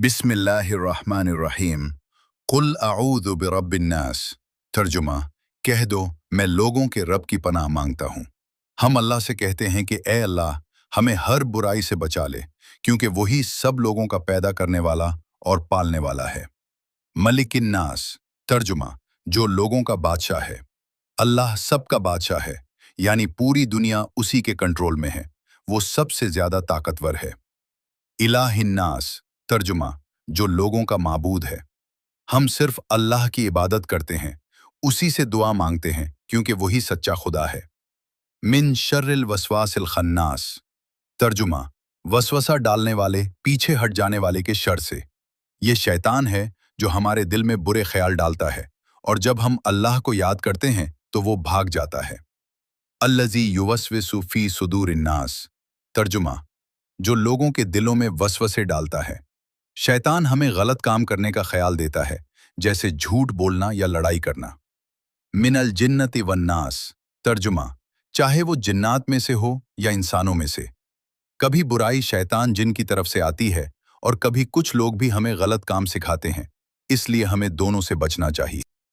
बिस्मिल्लाहिर्रहमानिर्रहीम। कुल अऊज़ु बिरब्बिन्नास। तर्जुमा, कह दो मैं लोगों के रब की पनाह मांगता हूँ। हम अल्लाह से कहते हैं कि ए अल्लाह, हमें हर बुराई से बचा ले, क्योंकि वही सब लोगों का पैदा करने वाला और पालने वाला है। मलिकिन्नास। तर्जुमा, जो लोगों का बादशाह है। अल्लाह सबका बादशाह है, यानी पूरी दुनिया उसी के कंट्रोल में है। वो सबसे ज्यादा ताकतवर है। इलाहिन्नास। तर्जुमा, जो लोगों का माबूद है। हम सिर्फ अल्लाह की इबादत करते हैं, उसी से दुआ मांगते हैं, क्योंकि वही सच्चा खुदा है। मिन शर्रिल वसवासिल खन्नास। तर्जुमा, वसवसा डालने वाले, पीछे हट जाने वाले के शर से। ये शैतान है जो हमारे दिल में बुरे ख्याल डालता है, और जब हम अल्लाह को याद करते हैं तो वो भाग जाता है। अल्लज़ी युवस्विसु फी सुदूरिन्नास। तर्जुमा, जो लोगों के दिलों में वसवसे डालता है। शैतान हमें गलत काम करने का ख्याल देता है, जैसे झूठ बोलना या लड़ाई करना। मिनल जिन्नति वन्नास। तर्जुमा, चाहे वो जिन्नात में से हो या इंसानों में से। कभी बुराई शैतान जिन की तरफ से आती है, और कभी कुछ लोग भी हमें गलत काम सिखाते हैं, इसलिए हमें दोनों से बचना चाहिए।